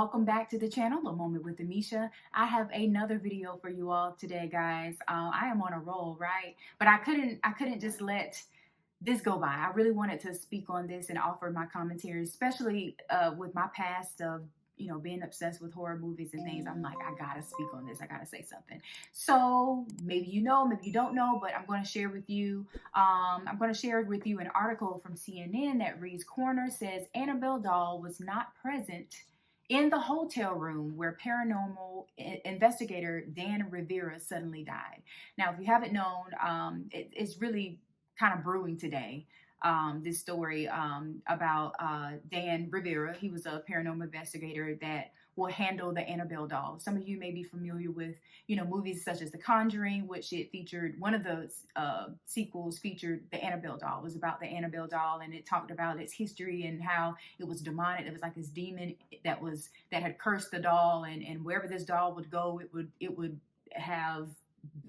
welcome back to the channel, A Moment with Amisha. I have another video for you all today, guys. I am on a roll, right? But I couldn't just let this go by. I really wanted to speak on this and offer my commentary, especially with my past of being obsessed with horror movies and things. I'm like, I gotta speak on this. I gotta say something. So maybe you know, maybe you don't know, but I'm going to share with you. I'm going to share with you an article from CNN that reads: Coroner says Annabelle doll was not present in the hotel room where paranormal investigator Dan Rivera suddenly died. Now, if you haven't known, it's really kind of brewing today. This story about Dan Rivera. He was a paranormal investigator that will handle the Annabelle doll. Some of you may be familiar with, movies such as The Conjuring, which it featured. One of the sequels featured the Annabelle doll. It was about the Annabelle doll, and it talked about its history and how it was demonic. It was like this demon that had cursed the doll, and wherever this doll would go, it would have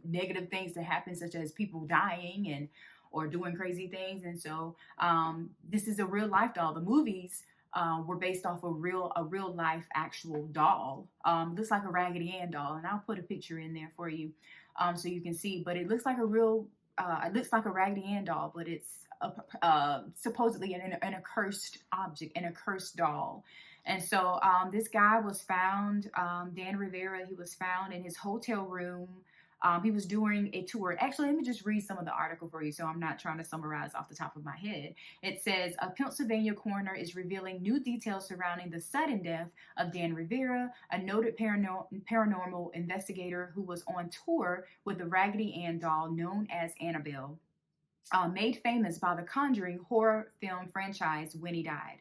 negative things to happen, such as people dying and or doing crazy things. And so this is a real life doll. The movies were based off a real life actual doll. Looks like a Raggedy Ann doll, and I'll put a picture in there for you so you can see. But it looks like a real, it looks like a Raggedy Ann doll, but it's supposedly an accursed object, an accursed doll. And so this guy was found, Dan Rivera. He was found in his hotel room. He was doing a tour. Actually, let me just read some of the article for you, so I'm not trying to summarize off the top of my head. It says, a Pennsylvania coroner is revealing new details surrounding the sudden death of Dan Rivera, a noted paranormal investigator who was on tour with the Raggedy Ann doll known as Annabelle, made famous by the Conjuring horror film franchise when he died.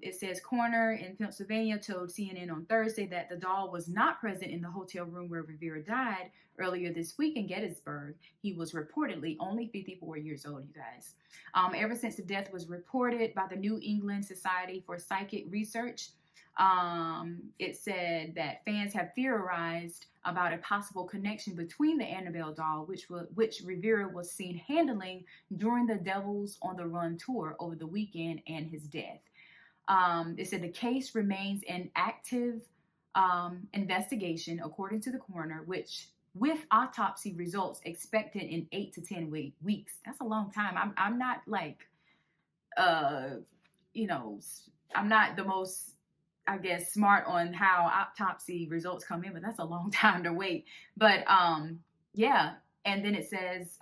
It says coroner in Pennsylvania told CNN on Thursday that the doll was not present in the hotel room where Rivera died earlier this week in Gettysburg. He was reportedly only 54 years old, you guys. Ever since the death was reported by the New England Society for Psychic Research, it said that fans have theorized about a possible connection between the Annabelle doll, which Rivera was seen handling during the Devils on the Run tour over the weekend, and his death. It said the case remains an active investigation, according to the coroner, with autopsy results expected in 8 to 10 weeks. That's a long time. I'm not like, I'm not the most, I guess, smart on how autopsy results come in, but that's a long time to wait. But yeah. And then it says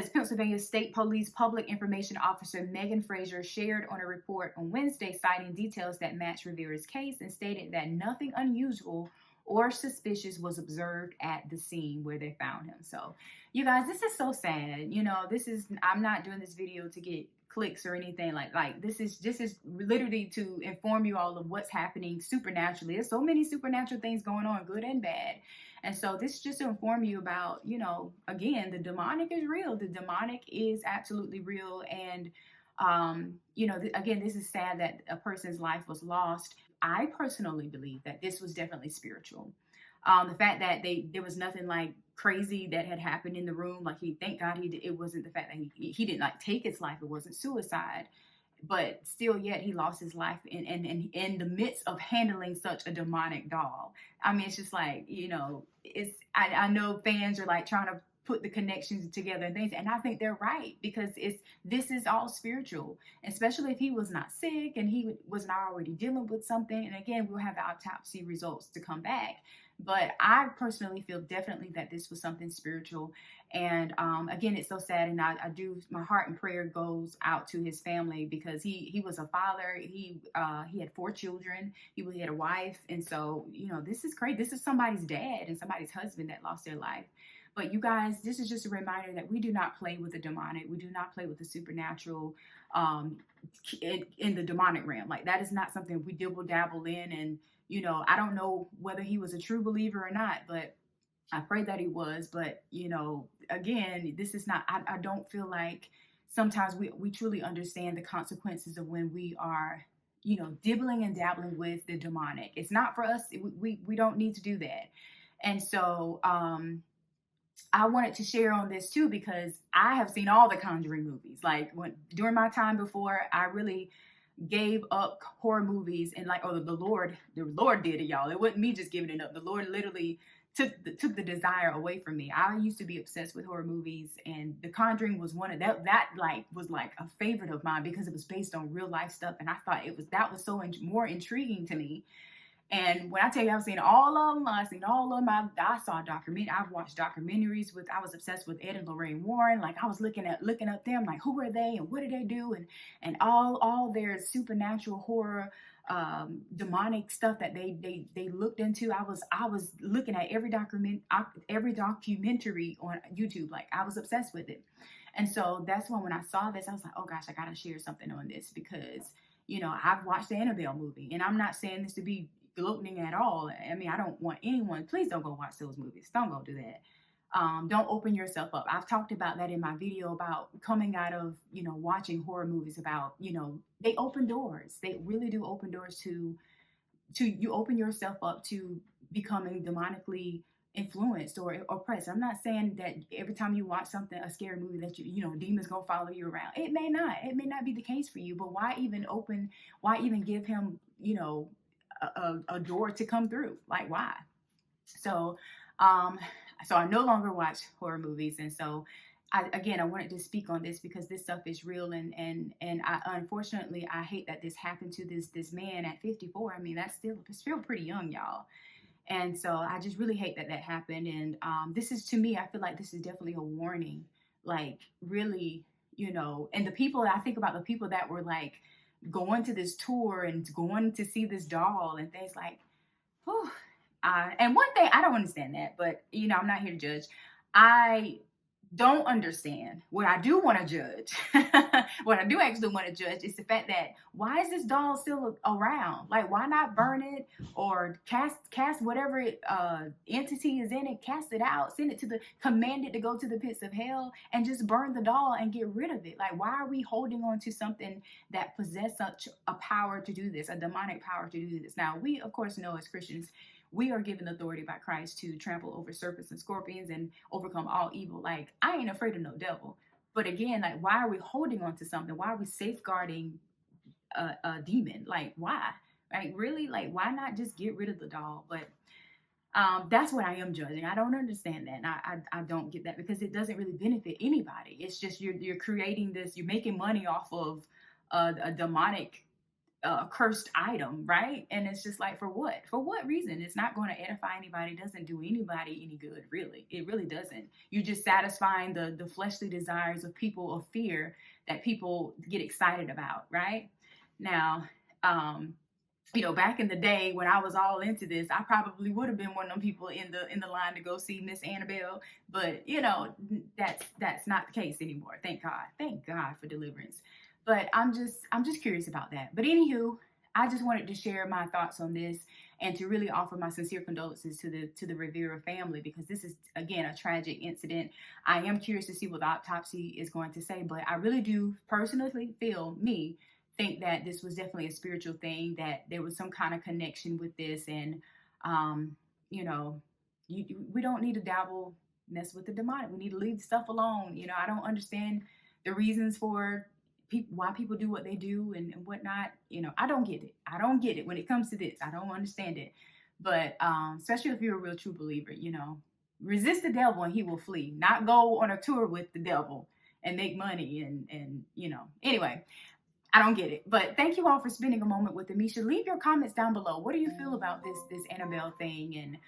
Pennsylvania State Police Public Information Officer Megan Fraser shared on a report on Wednesday, citing details that match Rivera's case, and stated that nothing unusual or suspicious was observed at the scene where they found him. So, you guys, this is so sad. I'm not doing this video to get clicks or anything like this is literally to inform you all of what's happening supernaturally. There's so many supernatural things going on, good and bad. And so this is just to inform you about, again, the demonic is real. The demonic is absolutely real. And, again, this is sad that a person's life was lost. I personally believe that this was definitely spiritual. The fact that there was nothing like crazy that had happened in the room, like thank God it wasn't the fact that he didn't like take his life. It wasn't suicide, but still yet he lost his life in the midst of handling such a demonic doll. I mean, it's just like, I know fans are like trying to put the connections together and things, and I think they're right, because this is all spiritual, especially if he was not sick and he was not already dealing with something. And again, we'll have the autopsy results to come back. But I personally feel definitely that this was something spiritual. And again, it's so sad. And my heart and prayer goes out to his family, because he was a father. He had 4 children. He had a wife. And so, this is crazy. This is somebody's dad and somebody's husband that lost their life. But you guys, this is just a reminder that we do not play with the demonic. We do not play with the supernatural in the demonic realm. Like, that is not something we dibble dabble in. And I don't know whether he was a true believer or not, but I pray that he was. But, again, this is not, I don't feel like sometimes we truly understand the consequences of when we are, dibbling and dabbling with the demonic. It's not for us. We don't need to do that. And so, I wanted to share on this too, because I have seen all the Conjuring movies. Like during my time before, I really gave up horror movies, and like, oh, the Lord did it, y'all. It wasn't me just giving it up. The Lord literally took the desire away from me. I used to be obsessed with horror movies, and The Conjuring was one of that like was like a favorite of mine because it was based on real life stuff, and I thought that was so more intriguing to me. And when I tell you, I've seen all of them, I've seen all of them. I saw I've watched documentaries I was obsessed with Ed and Lorraine Warren. Like, I was looking up them, like, who are they and what do they do, and all their supernatural horror, demonic stuff that they looked into. I was looking at every documentary on YouTube. Like, I was obsessed with it. And so that's when I saw this, I was like, oh gosh, I gotta share something on this, because I've watched the Annabelle movie, and I'm not saying this to be gloating at all. I mean, I don't want anyone, please don't go watch those movies. Don't go do that. Don't open yourself up. I've talked about that in my video about coming out of, watching horror movies, about, they open doors. They really do open doors to you open yourself up to becoming demonically influenced or oppressed. I'm not saying that every time you watch something, a scary movie, that demons gonna follow you around. It may not be the case for you, but why even give him, a door to come through? Like, why? So I no longer watch horror movies. And so I wanted to speak on this because this stuff is real, and I, unfortunately, I hate that this happened to this man at 54. I mean, it's still pretty young, y'all. And so I just really hate that happened. And this is, to me, I feel like this is definitely a warning. Like, really, and I think about the people that were like going to this tour and going to see this doll and things like, whew. And one thing, I don't understand that, but I'm not here to judge. I don't understand. What I do want to judge, what I do actually want to judge, is the fact that, why is this doll still around? Like, why not burn it or cast whatever entity is in it, cast it out, command it to go to the pits of hell, and just burn the doll and get rid of it? Like, why are we holding on to something that possesses such a power to do this, a demonic power to do this? Now, we of course know as Christians, we are given authority by Christ to trample over serpents and scorpions and overcome all evil. Like, I ain't afraid of no devil. But again, like, why are we holding on to something? Why are we safeguarding a demon? Like, why? Like, really? Like, why not just get rid of the doll? But that's what I am judging. I don't understand that. And I don't get that, because it doesn't really benefit anybody. It's just you're creating this, you're making money off of a demonic cursed item, right? And it's just like, for what reason? It's not going to edify anybody. It doesn't do anybody any good, really. It really doesn't. You're just satisfying the fleshly desires of people, of fear that people get excited about, right? Now, back in the day when I was all into this, I probably would have been one of them people in the line to go see Miss Annabelle, but that's not the case anymore. Thank God for deliverance. But I'm just curious about that. But anywho, I just wanted to share my thoughts on this, and to really offer my sincere condolences to the Rivera family, because this is, again, a tragic incident. I am curious to see what the autopsy is going to say, but I really do personally think that this was definitely a spiritual thing, that there was some kind of connection with this. And we don't need to mess with the demonic. We need to leave the stuff alone. I don't understand the reasons for why people do what they do and whatnot. I don't get it when it comes to this. I don't understand it. But especially if you're a real true believer, resist the devil and he will flee. Not go on a tour with the devil and make money and anyway, I don't get it. But thank you all for spending a moment with Amisha. Leave your comments down below. What do you feel about this Annabelle thing and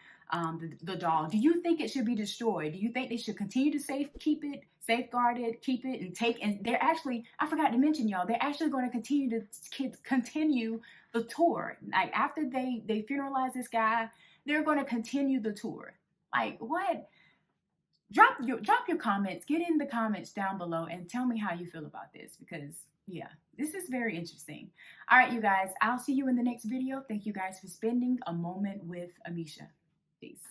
the doll? Do you think it should be destroyed? Do you think they should continue to safeguard it, keep it, and they're actually, I forgot to mention, y'all, they're actually going to continue the tour. Like, after they funeralize this guy, they're going to continue the tour. Like, what? Drop your comments. Get in the comments down below and tell me how you feel about this, because yeah, this is very interesting. All right, you guys, I'll see you in the next video. Thank you guys for spending a moment with Amisha. Peace.